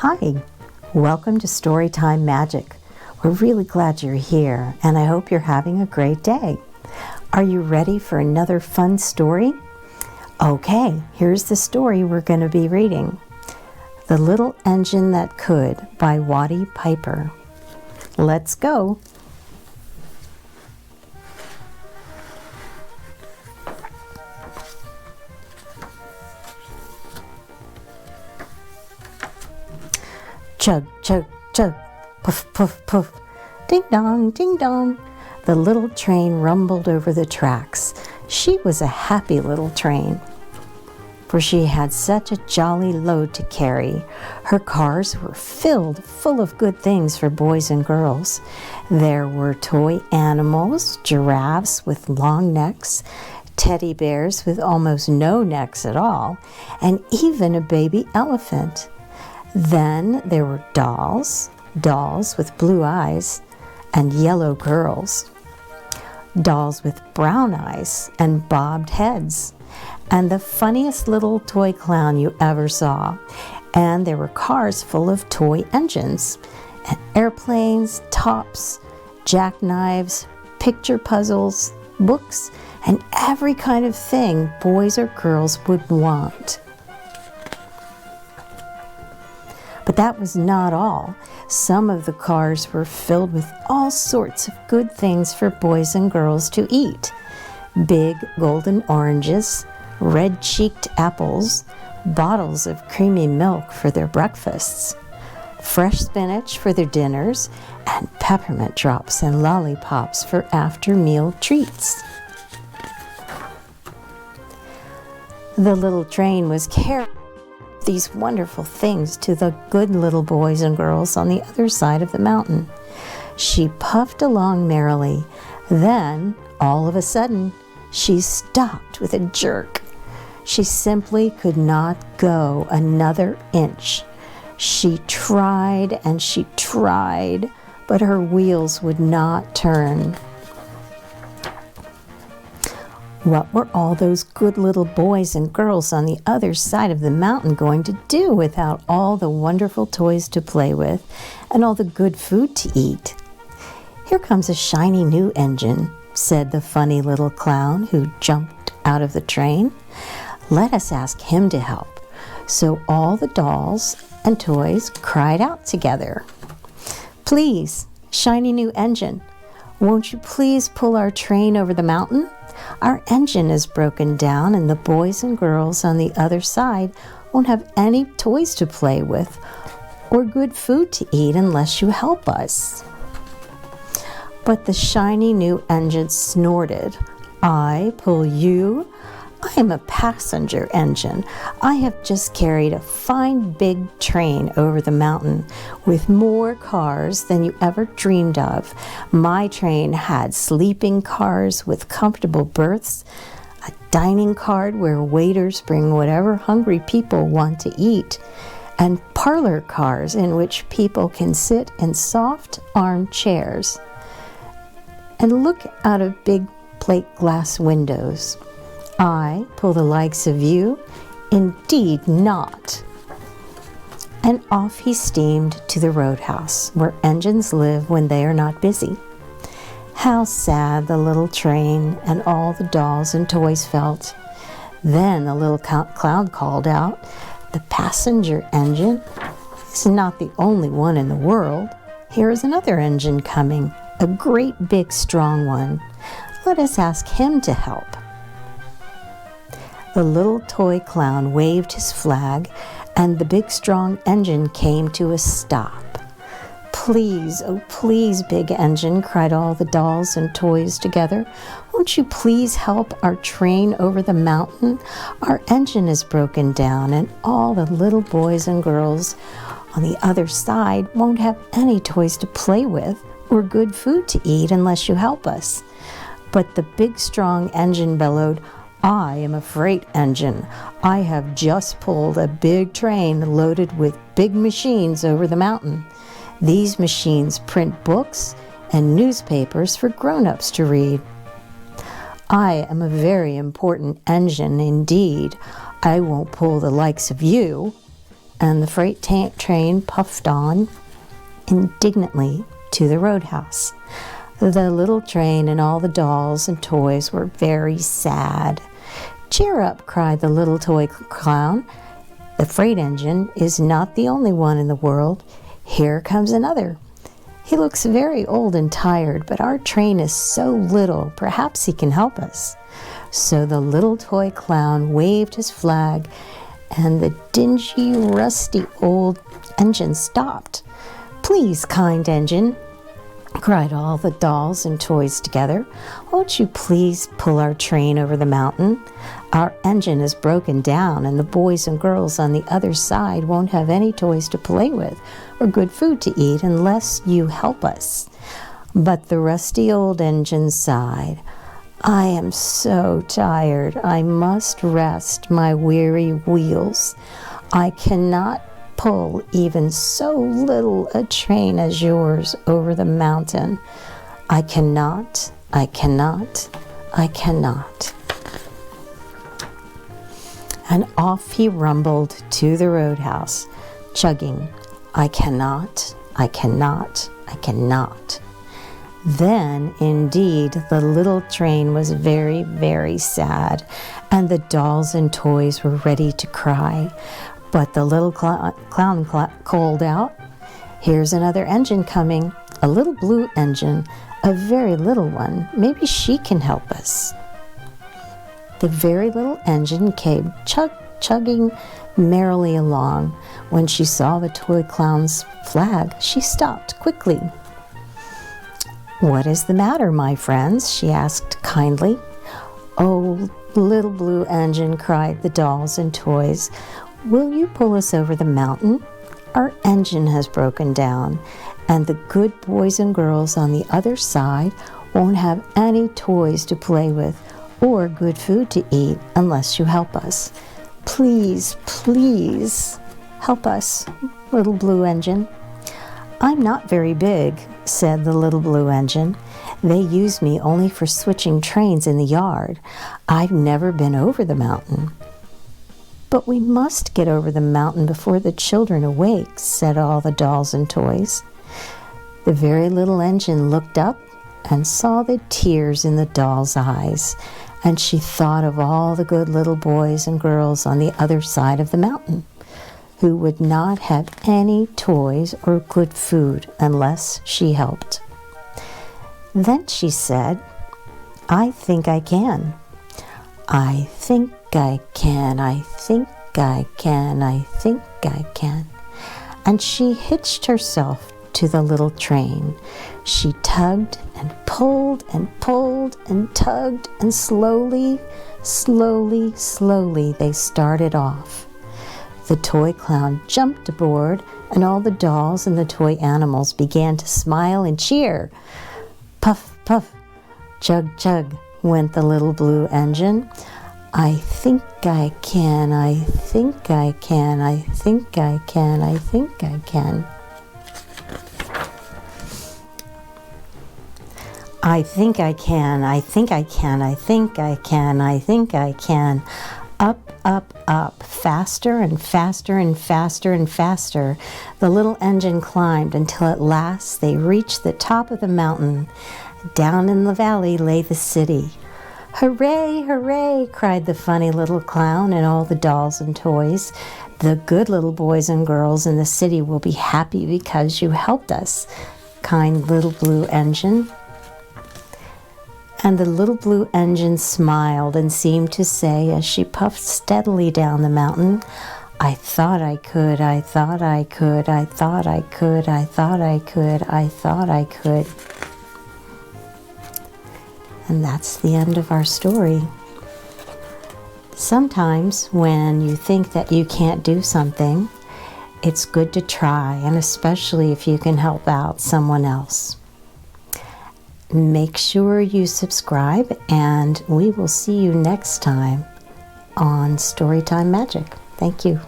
Hi, welcome to Storytime Magic. We're really glad you're here, and I hope you're having a great day. Are you ready for another fun story? Okay, here's the story we're going to be reading. The Little Engine That Could by Watty Piper. Let's go. Chug, chug, chug, puff, puff, puff, ding dong, ding dong. The little train rumbled over the tracks. She was a happy little train, for she had such a jolly load to carry. Her cars were filled full of good things for boys and girls. There were toy animals, giraffes with long necks, teddy bears with almost no necks at all, and even a baby elephant. Then there were dolls with blue eyes and yellow curls, dolls with brown eyes and bobbed heads, and the funniest little toy clown you ever saw. And there were cars full of toy engines, and airplanes, tops, jackknives, picture puzzles, books, and every kind of thing boys or girls would want. But that was not all. Some of the cars were filled with all sorts of good things for boys and girls to eat. Big golden oranges, red-cheeked apples, bottles of creamy milk for their breakfasts, fresh spinach for their dinners, and peppermint drops and lollipops for after-meal treats. The little train was carrying these wonderful things to the good little boys and girls on the other side of the mountain. She puffed along merrily. Then, all of a sudden, she stopped with a jerk. She simply could not go another inch. She tried and she tried, but her wheels would not turn. What were all those good little boys and girls on the other side of the mountain going to do without all the wonderful toys to play with and all the good food to eat? "Here comes a shiny new engine," said the funny little clown who jumped out of the train. "Let us ask him to help." So all the dolls and toys cried out together, "Please, shiny new engine, won't you please pull our train over the mountain? Our engine is broken down and the boys and girls on the other side won't have any toys to play with or good food to eat unless you help us." But the shiny new engine snorted. "I pull you? I am a passenger engine. I have just carried a fine big train over the mountain with more cars than you ever dreamed of. My train had sleeping cars with comfortable berths, a dining car where waiters bring whatever hungry people want to eat, and parlor cars in which people can sit in soft armchairs and look out of big plate glass windows. I pull the likes of you? Indeed not." And off he steamed to the roadhouse, where engines live when they are not busy. How sad the little train and all the dolls and toys felt. Then the little clown called out, "The passenger engine is not the only one in the world. Here is another engine coming, a great big strong one. Let us ask him to help." The little toy clown waved his flag, and the big strong engine came to a stop. "Please, oh please, big engine," cried all the dolls and toys together. "Won't you please help our train over the mountain? Our engine is broken down, and all the little boys and girls on the other side won't have any toys to play with or good food to eat unless you help us." But the big strong engine bellowed, "I am a freight engine. I have just pulled a big train loaded with big machines over the mountain. These machines print books and newspapers for grown-ups to read. I am a very important engine indeed. I won't pull the likes of you." and the freight train puffed on indignantly to the roadhouse. The little train and all the dolls and toys were very sad. "Cheer up," cried the little toy clown. "The freight engine is not the only one in the world. Here comes another. He looks very old and tired, but our train is so little, perhaps he can help us." So the little toy clown waved his flag, and the dingy, rusty old engine stopped. "Please, kind engine," cried all the dolls and toys together, "won't you please pull our train over the mountain? Our engine is broken down, and the boys and girls on the other side won't have any toys to play with or good food to eat unless you help us." But the rusty old engine sighed. "I am so tired. I must rest my weary wheels. I cannot pull even so little a train as yours over the mountain. I cannot, I cannot, I cannot." And off he rumbled to the roadhouse, chugging, "I cannot, I cannot, I cannot." Then, indeed, the little train was very, very sad, and the dolls and toys were ready to cry. But the little clown called out, "Here's another engine coming, a little blue engine, a very little one. Maybe she can help us." The very little engine came chugging merrily along. When she saw the toy clown's flag, she stopped quickly. "What is the matter, my friends?" she asked kindly. "Oh, little blue engine," cried the dolls and toys, "will you pull us over the mountain? Our engine has broken down, and the good boys and girls on the other side won't have any toys to play with or good food to eat unless you help us. Please, please help us, little blue engine." "I'm not very big," said the little blue engine. "They use me only for switching trains in the yard. I've never been over the mountain." "But we must get over the mountain before the children awake," said all the dolls and toys. The very little engine looked up and saw the tears in the doll's eyes, and she thought of all the good little boys and girls on the other side of the mountain, who would not have any toys or good food unless she helped. Then she said, "I think I can. I think I can, I think I can, I think I can." And she hitched herself to the little train. She tugged and pulled and pulled and tugged, and slowly, slowly, slowly they started off. The toy clown jumped aboard, and all the dolls and the toy animals began to smile and cheer. Puff, puff, chug, chug went the little blue engine. "I think I can, I think I can, I think I can, I think I can. I think I can, I think I can, I think I can, I think I can." Up, up, up, faster and faster and faster and faster, the little engine climbed until at last they reached the top of the mountain. Down in the valley lay the city. "Hooray, hooray," cried the funny little clown and all the dolls and toys. "The good little boys and girls in the city will be happy because you helped us, kind little blue engine." And the little blue engine smiled and seemed to say, as she puffed steadily down the mountain, "I thought I could, I thought I could, I thought I could, I thought I could, I thought I could." And that's the end of our story. Sometimes when you think that you can't do something, it's good to try, and especially if you can help out someone else. Make sure you subscribe, and we will see you next time on Storytime Magic. Thank you.